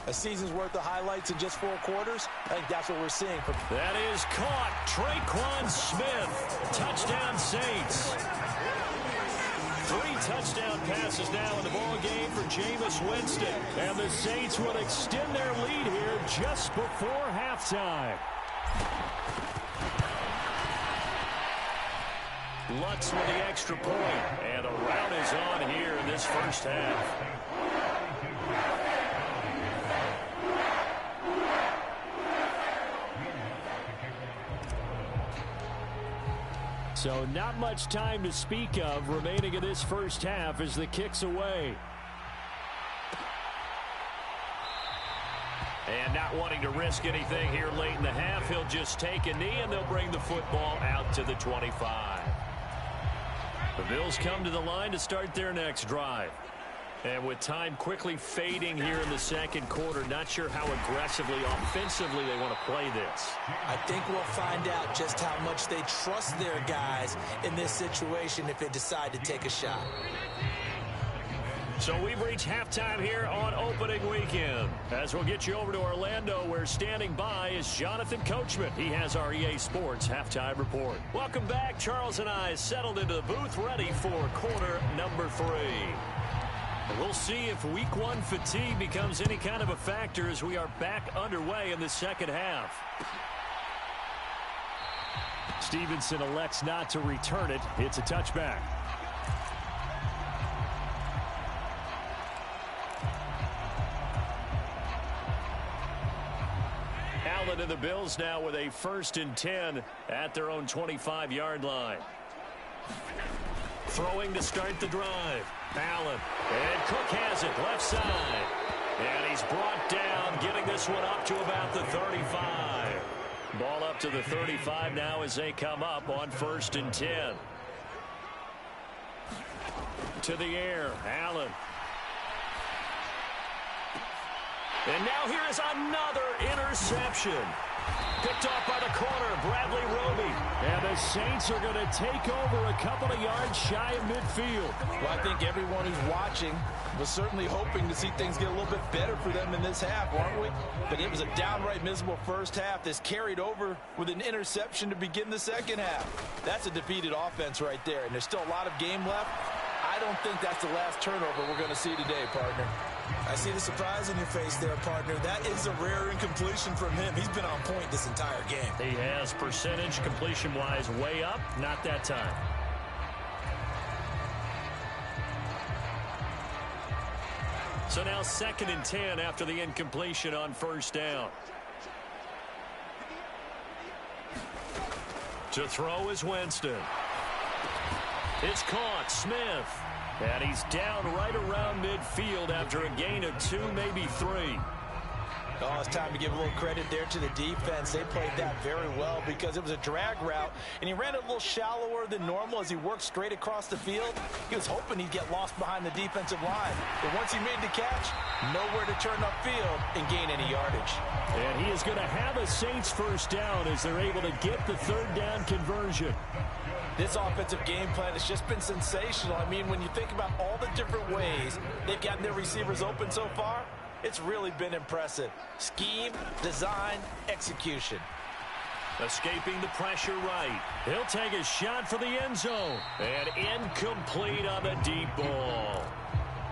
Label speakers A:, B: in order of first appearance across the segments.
A: A season's worth of highlights in just 4 quarters. I think that's what we're seeing.
B: That is caught. Traquan Smith. Touchdown Saints. 3 touchdown passes now in the ball game for Jameis Winston. And the Saints will extend their lead here just before halftime. Lutz with the extra point. And the rout is on here in this first half. So not much time to speak of remaining in this first half as the kick's away. And not wanting to risk anything here late in the half, he'll just take a knee and they'll bring the football out to the 25. The Bills come to the line to start their next drive. And with time quickly fading here in the second quarter, not sure how aggressively, offensively they want to play this.
A: I think we'll find out just how much they trust their guys in this situation if they decide to take a shot.
B: So we've reached halftime here on opening weekend. As we'll get you over to Orlando, where standing by is Jonathan Coachman. He has our EA Sports halftime report. Welcome back. Charles and I settled into the booth, ready for quarter number 3. We'll see if week 1 fatigue becomes any kind of a factor as we are back underway in the second half. Stevenson elects not to return it. It's a touchback. Allen and the Bills now with a 1st and 10 at their own 25-yard line. Throwing to start the drive. Allen. And Cook has it left side. And he's brought down, getting this one up to about the 35. Ball up to the 35 now as they come up on 1st and 10. To the air. Allen. And now here is another interception. Picked off by the corner, Bradley Roby. And the Saints are going to take over a couple of yards shy of midfield.
A: Well, I think everyone who's watching was certainly hoping to see things get a little bit better for them in this half, aren't we? But it was a downright miserable first half. This carried over with an interception to begin the second half. That's a defeated offense right there, and there's still a lot of game left. I don't think that's the last turnover we're going to see today, partner. I see the surprise in your face there, partner. That is a rare incompletion from him. He's been on point this entire game.
B: He has percentage completion-wise way up. Not that time. So now 2nd and 10 after the incompletion on 1st down. To throw is Winston. It's caught. Smith. And he's down right around midfield after a gain of 2, maybe 3.
A: Oh, it's time to give a little credit there to the defense. They played that very well because it was a drag route, and he ran it a little shallower than normal as he worked straight across the field. He was hoping he'd get lost behind the defensive line. But once he made the catch, nowhere to turn upfield and gain any yardage.
B: And he is going to have a Saints 1st down as they're able to get the 3rd down conversion.
A: This offensive game plan has just been sensational. I mean, when you think about all the different ways they've gotten their receivers open so far, it's really been impressive. Scheme, design, execution.
B: Escaping the pressure right. He'll take a shot for the end zone. And incomplete on the deep ball.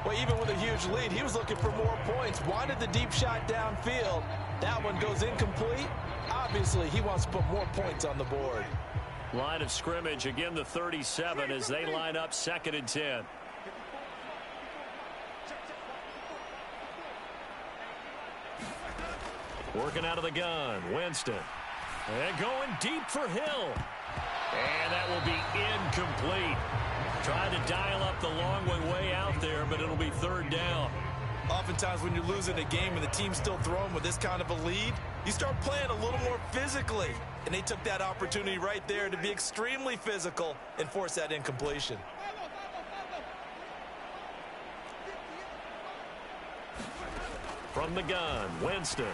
A: Well, even with a huge lead, he was looking for more points. Wanted the deep shot downfield. That one goes incomplete. Obviously, he wants to put more points on the board.
B: Line of scrimmage, again the 37 as they line up 2nd and 10. Working out of the gun, Winston. And going deep for Hill. And that will be incomplete. Trying to dial up the long one way out there, but it'll be 3rd down.
A: Oftentimes when you're losing a game and the team's still throwing with this kind of a lead, you start playing a little more physically. And they took that opportunity right there to be extremely physical and force that incompletion.
B: From the gun, Winston.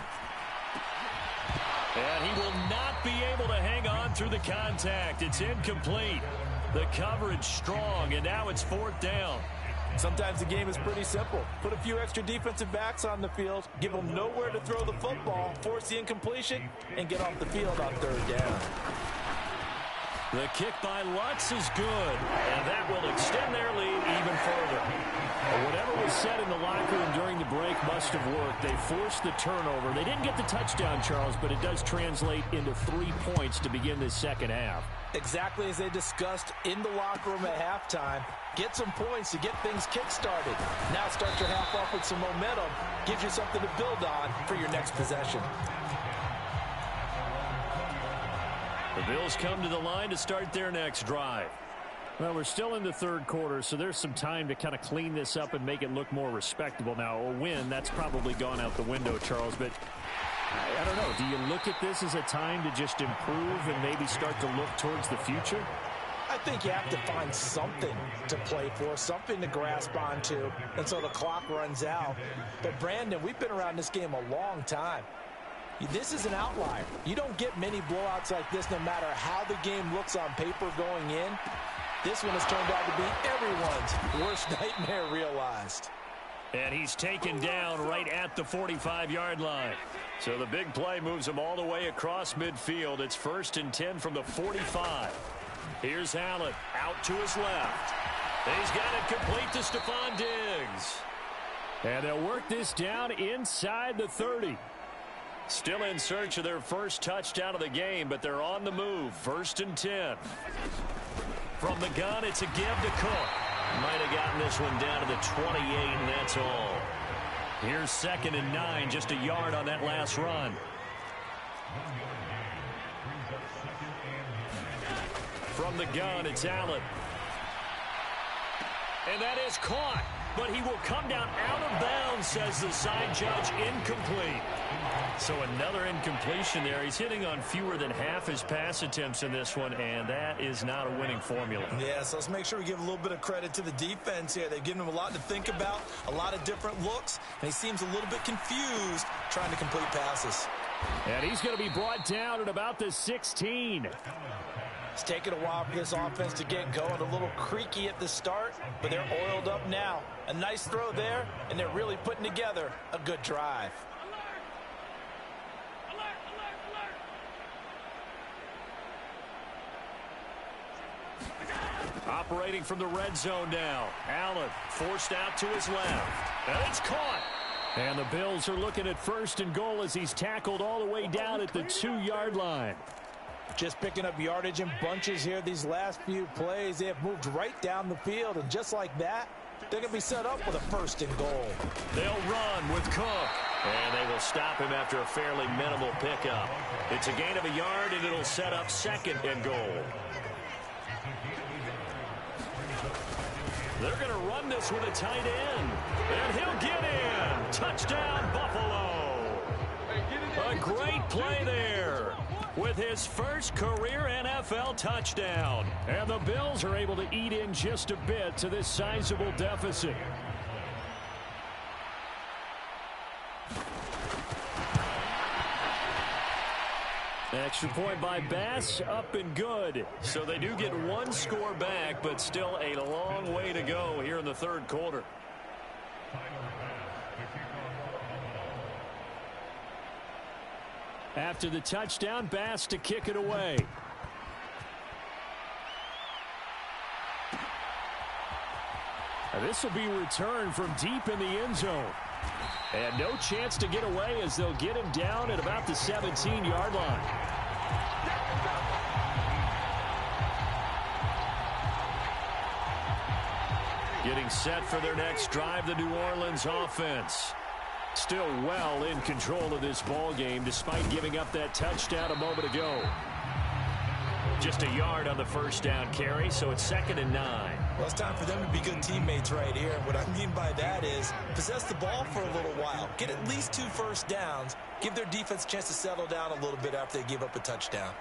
B: And he will not be able to hang on through the contact. It's incomplete. The coverage strong, and now it's 4th down.
A: Sometimes the game is pretty simple. Put a few extra defensive backs on the field, give them nowhere to throw the football, force the incompletion, and get off the field on third down.
B: The kick by Lutz is good, and that will extend their lead even further. Whatever was said in the locker room during the break must have worked. They forced the turnover. They didn't get the touchdown, Charles, but it does translate into 3 points to begin this second half.
A: Exactly as they discussed in the locker room at halftime. Get some points to get things kick-started. Now start your half off with some momentum. Gives you something to build on for your next possession.
B: The Bills come to the line to start their next drive. Well, we're still in the third quarter, so there's some time to kind of clean this up and make it look more respectable. Now, a win, that's probably gone out the window, Charles, but I don't know. Do you look at this as a time to just improve and maybe start to look towards the future?
A: I think you have to find something to play for, something to grasp onto until the clock runs out. But, Brandon, we've been around this game a long time. This is an outlier. You don't get many blowouts like this no matter how the game looks on paper going in. This one has turned out to be everyone's worst nightmare realized.
B: And he's taken down right at the 45-yard line. So the big play moves him all the way across midfield. It's 1st and 10 from the 45. Here's Allen out to his left. He's got it complete to Stephon Diggs. And they'll work this down inside the 30. Still in search of their first touchdown of the game, but they're on the move. 1st and 10. From the gun, it's a give to Cook. Might have gotten this one down to the 28, and that's all. Here's 2nd and 9, just a yard on that last run. From the gun, it's Allen. And that is caught, but he will come down out of bounds, says the side judge. Incomplete. So another incompletion there. He's hitting on fewer than half his pass attempts in this one, and that is not a winning formula.
A: Yeah, so let's make sure we give a little bit of credit to the defense here. They've given him a lot to think about, a lot of different looks, and he seems a little bit confused trying to complete passes.
B: And he's going to be brought down at about the 16.
A: It's taken a while for this offense to get going. A little creaky at the start, but they're oiled up now. A nice throw there, and they're really putting together a good drive.
B: Operating from the red zone now. Allen forced out to his left. And it's caught. And the Bills are looking at 1st and goal as he's tackled all the way down at the 2-yard line.
A: Just picking up yardage in bunches here these last few plays. They have moved right down the field, and just like that, they're going to be set up with a 1st and goal.
B: They'll run with Cook. And they will stop him after a fairly minimal pickup. It's a gain of a yard, and it'll set up 2nd and goal. They're going to run this with a tight end. And he'll get in. Touchdown, Buffalo. A great play there with his first career NFL touchdown. And the Bills are able to eat in just a bit to this sizable deficit. Extra point by Bass, up and good. So they do get 1 score back, but still a long way to go here in the third quarter. After the touchdown, Bass to kick it away. And this will be returned from deep in the end zone. And no chance to get away as they'll get him down at about the 17-yard line. Getting set for their next drive, the New Orleans offense. Still well in control of this ball game despite giving up that touchdown a moment ago. Just a yard on the first down carry, so it's 2nd and 9.
A: Well, it's time for them to be good teammates right here. What I mean by that is possess the ball for a little while. Get at least 2 first downs. Give their defense a chance to settle down a little bit after they give up a touchdown.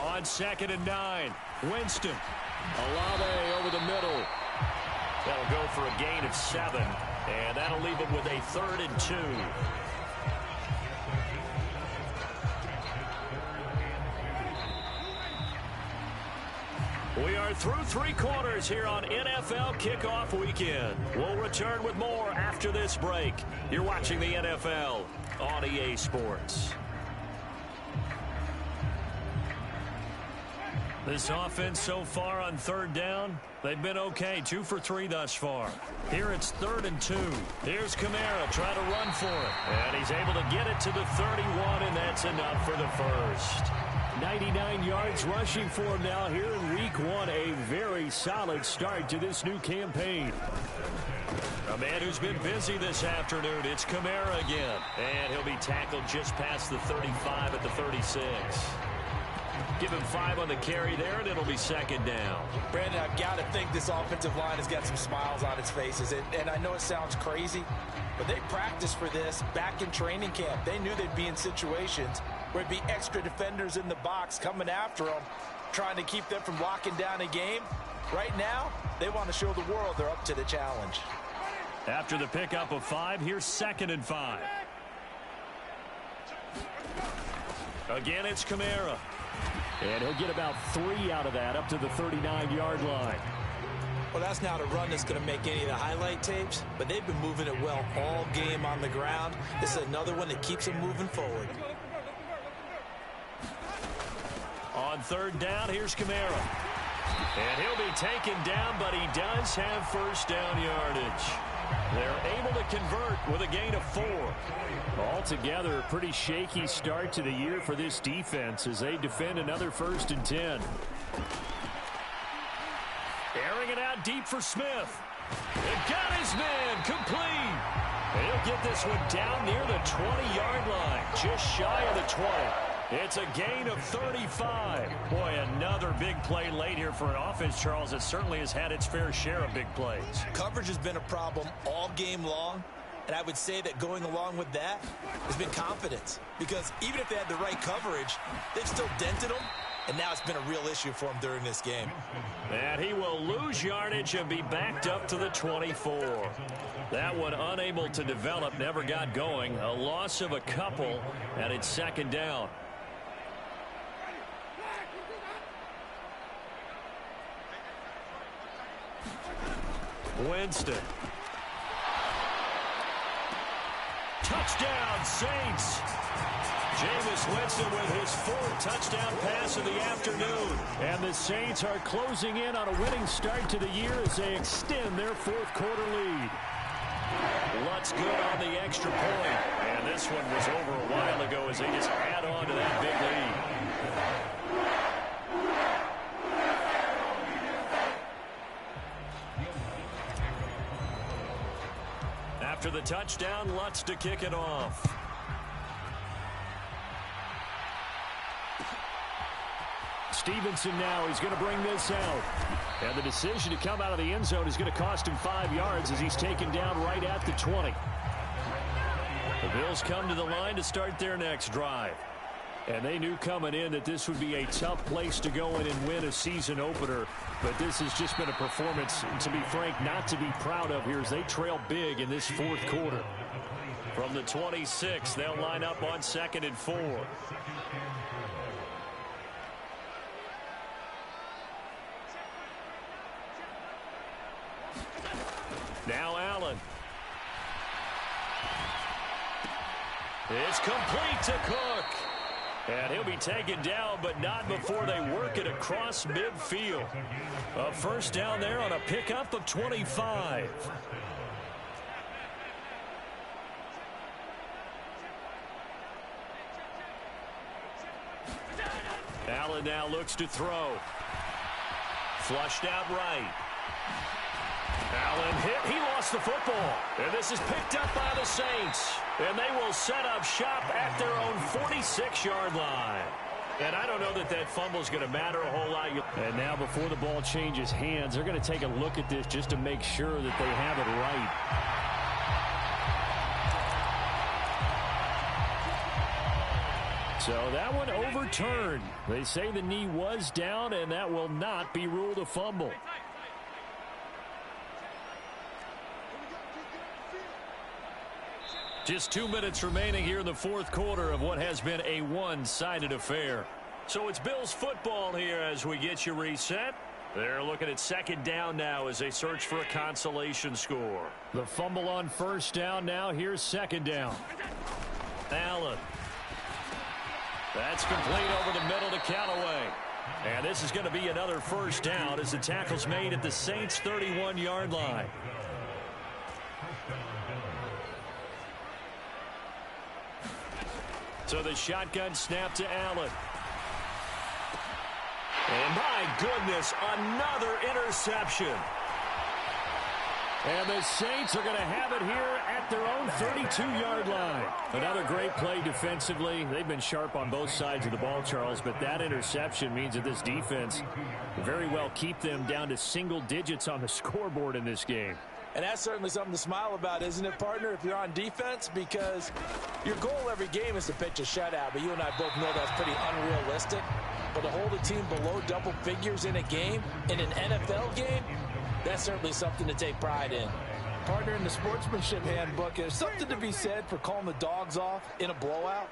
B: On 2nd and 9, Winston. Olave over the middle. That'll go for a gain of 7, and that'll leave them with a 3rd and 2. We are through 3 quarters here on NFL Kickoff Weekend. We'll return with more after this break. You're watching the NFL on EA Sports. This offense so far on 3rd down, they've been okay. 2 for 3 thus far. Here it's 3rd and 2. Here's Kamara trying to run for it. And he's able to get it to the 31, and that's enough for the first. 99 yards rushing for him now here in week 1. A very solid start to this new campaign. A man who's been busy this afternoon. It's Kamara again. And he'll be tackled just past the 35 at the 36. Give him 5 on the carry there, and it'll be 2nd down.
A: Brandon, I've got to think this offensive line has got some smiles on its faces. And I know it sounds crazy, but they practiced for this back in training camp. They knew they'd be in situations where it'd be extra defenders in the box coming after them, trying to keep them from locking down a game. Right now, they want to show the world they're up to the challenge.
B: After the pickup of 5, here's 2nd and 5. Again, it's Kamara. And he'll get about 3 out of that up to the 39-yard line.
A: Well, that's not a run that's going to make any of the highlight tapes, but they've been moving it well all game on the ground. This is another one that keeps them moving forward.
B: On 3rd down, here's Kamara. And he'll be taken down, but he does have 1st down yardage. They're able to convert with a gain of 4. Altogether, a pretty shaky start to the year for this defense as they defend another 1st and 10. Airing it out deep for Smith. He got his man complete. He'll get this one down near the 20-yard line, just shy of the 20. It's a gain of 35. Boy, another big play late here for an offense, Charles, that certainly has had its fair share of big plays.
A: Coverage has been a problem all game long, and I would say that going along with that has been confidence. Because even if they had the right coverage, they've still dented them, and now it's been a real issue for them during this game.
B: And he will lose yardage and be backed up to the 24. That one unable to develop, never got going. A loss of a couple, and it's 2nd down. Winston. Touchdown, Saints. Jameis Winston with his 4th touchdown pass of the afternoon. And the Saints are closing in on a winning start to the year as they extend their 4th quarter lead. Lutz good on the extra point. And this one was over a while ago as they just add on to that big lead. After the touchdown, Lutz to kick it off. Stevenson now, he's going to bring this out. And the decision to come out of the end zone is going to cost him 5 yards as he's taken down right at the 20. The Bills come to the line to start their next drive. And they knew coming in that this would be a tough place to go in and win a season opener. But this has just been a performance, to be frank, not to be proud of here as they trail big in this 4th quarter. From the 26, they'll line up on 2nd and 4. Now Allen. It's complete to Cook. And he'll be taken down, but not before they work it across midfield. A 1st down there on a pickup of 25. Allen now looks to throw. Flushed out right. Allen hit. He lost the football. And this is picked up by the Saints. And they will set up shop at their own 46-yard line. And I don't know that that fumble is going to matter a whole lot. And now before the ball changes hands, they're going to take a look at this just to make sure that they have it right. So that one overturned. They say the knee was down, and that will not be ruled a fumble. Just 2 minutes remaining here in the 4th quarter of what has been a one-sided affair. So it's Bills football here as we get you reset. They're looking at second down now as they search for a consolation score. The fumble on first down now. Here's second down. Allen. That's complete over the middle to Callaway. And this is going to be another first down as the tackle's made at the Saints' 31-yard line. So the shotgun snap to Allen. And my goodness, another interception. And the Saints are going to have it here at their own 32-yard line. Another great play defensively. They've been sharp on both sides of the ball, Charles, but that interception means that this defense very well keep them down to single digits on the scoreboard in this game.
A: And that's certainly something to smile about, isn't it, partner, if you're on defense? Because your goal every game is to pitch a shutout, but you and I both know that's pretty unrealistic. But to hold a team below double figures in a game, in an NFL game, that's certainly something to take pride in. Partner, in the sportsmanship handbook, there's something to be said for calling the dogs off in a blowout.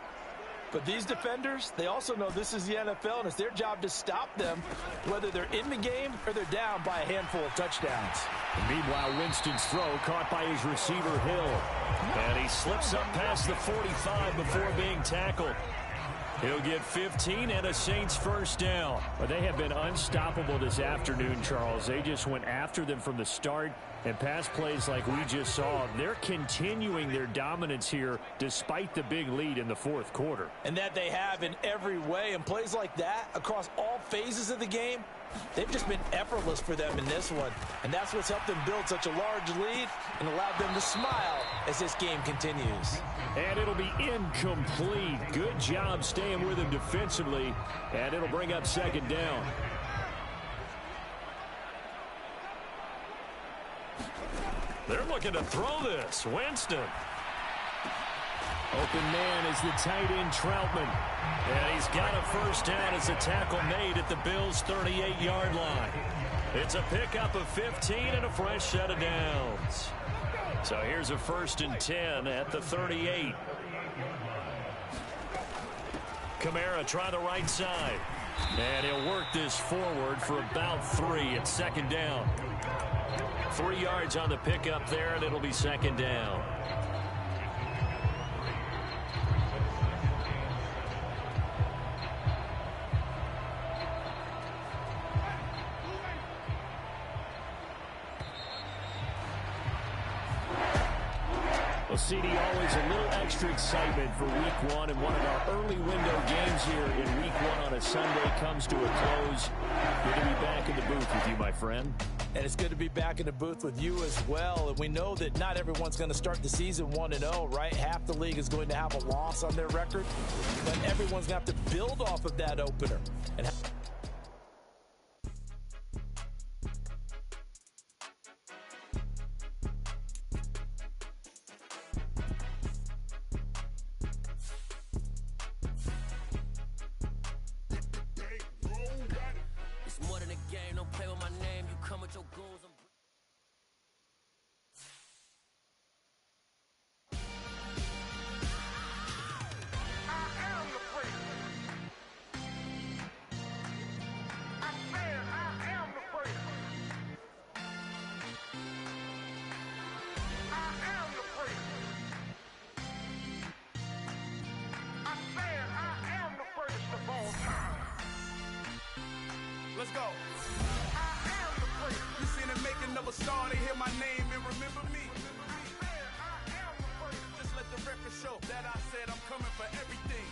A: But these defenders, they also know this is the NFL, and it's their job to stop them, whether they're in the game or they're down by a handful of touchdowns.
B: And meanwhile, Winston's throw caught by his receiver, Hill. And he slips up past the 45 before being tackled. He'll get 15 and a Saints first down. But they have been unstoppable this afternoon, Charles. They just went after them from the start. And pass plays like we just saw, they're continuing their dominance here despite the big lead in the fourth quarter.
A: And that they have in every way. And plays like that across all phases of the game, they've just been effortless for them in this one. And that's what's helped them build such a large lead and allowed them to smile as this game continues.
B: And it'll be incomplete. Good job staying with him defensively. And it'll bring up second down. They're looking to throw this. Winston. Open man is the tight end, Troutman. And he's got a first down as a tackle made at the Bills' 38-yard line. It's a pickup of 15 and a fresh set of downs. So here's a 1st and 10 at the 38. Kamara try the right side. And he'll work this forward for about 3 at second down. 3 yards on the pickup there, and it'll be second down. Well, CD, always a little extra excitement for week one, and one of our early window games here in week one on a Sunday comes to a close. Good to be back in the booth with you, my friend.
A: And it's good to be back in the booth with you as well. And we know that not everyone's going to start the season 1-0, right? Half the league is going to have a loss on their record. But everyone's going to have to build off of that opener. And
C: it's more than a game. Don't play with my name. You come with your goons.
D: Let's go. I am the first. You seen it making of a star. They hear my name and remember me. I am the first. Just let the record show that I said I'm coming for everything.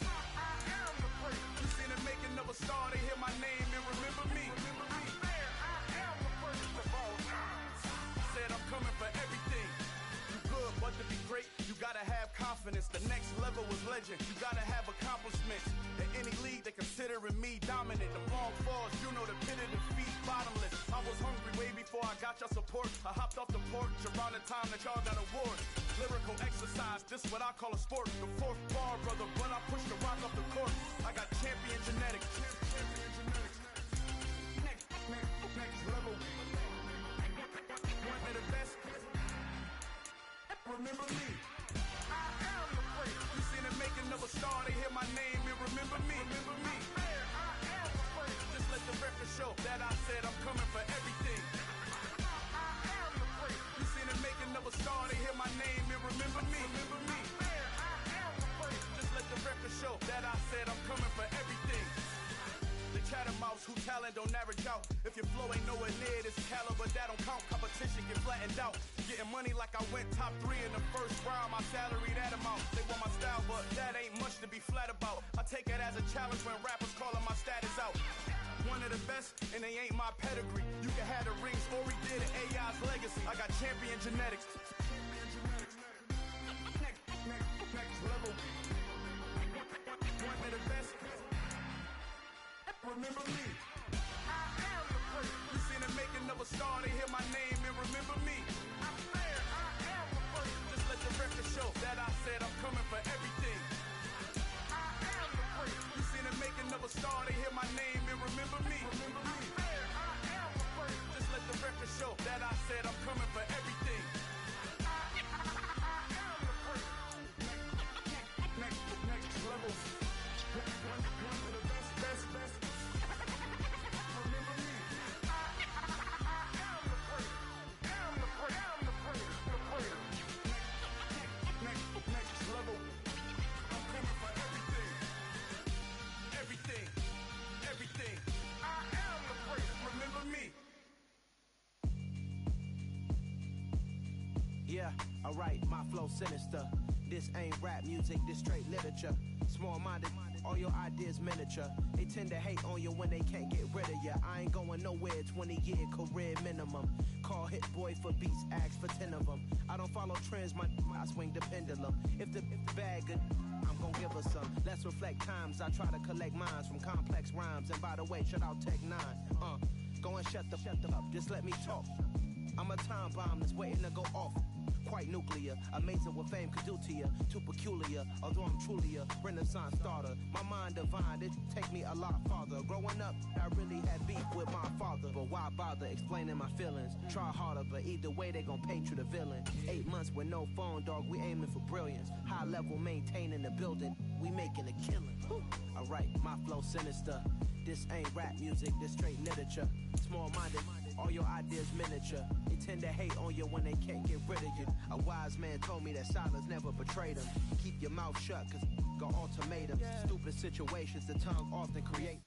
D: I am the first. You seen it making of a star. They hear my name and remember me. I am the first of all time. Said I'm coming for everything. You good, but to be great, you gotta have confidence. The next level was legend. You gotta have accomplishments. In any league, they considering me dominant. The wrong falls, you know the pit of defeat, bottomless. I was hungry way before I got your support. I hopped off the porch around the time that y'all got awards. Lyrical exercise, this what I call a sport. The fourth bar, brother, when I push the rock off the court. I got champion genetics. Next level. One of the best. Remember me. I am the first. You seen it making of a star. They hear my name and remember me. I am the first. Just let the record show that I said I'm coming for everything. I am the great. You seen the making of a star, they hear my name and remember me. Remember me. I am the great. Just let the record show that I said I'm coming for everything. The chattermouths who talent don't average out. If your flow ain't nowhere near this caliber, that don't count. Competition get flattened out. Getting money like I went top 3 in the first round. My salary that amount. They want my style, but that ain't much to be flat about. I take it as a challenge when rappers calling my status out. One of the best, and they ain't my pedigree. You can have the rings, or we did it, AI's legacy. I got champion genetics. Next level. One of the best. Remember me. I am the great. You seen the making of a star, they hear my name and remember me. I am the great. Just let the record show that I said I'm coming for everything. I am the great. You seen the making of a star, they hear my name and remember me. Remember me. I am the great. Just let the record show that I said I'm coming for everything. I am the great. Next level. One of the best. Everything. I am the great. Remember me.
E: Yeah, alright, my flow sinister. This ain't rap music, this straight literature. Small-minded, all your ideas miniature. They tend to hate on you when they can't get rid of you. I ain't going nowhere, 20-year career minimum. Call Hit Boy for beats, ask for 10 of them. I don't follow trends, I swing the pendulum. If the bag good, I'm gon' give her some. Let's reflect times, I try to collect minds from complex rhymes. And by the way, shout out Tech 9. Go and shut the up, just let me talk. I'm a time bomb that's waiting to go off. Quite nuclear, amazing what fame could do to you. Too peculiar, although I'm truly a renaissance starter. My mind divine, it take me a lot farther. Growing up, I really had beef with my father. But why bother explaining my feelings? Try harder, but either way they gon' paint you the villain. 8 months with no phone, dog, we aiming for brilliance. High level maintaining the building, we making a killing. Alright, my flow sinister. This ain't rap music, this straight literature. Small-minded, all your ideas miniature. They tend to hate on you when they can't get rid of you. A wise man told me that silence never betrayed him. Keep your mouth shut, cause got ultimatums. Stupid situations the tongue often create.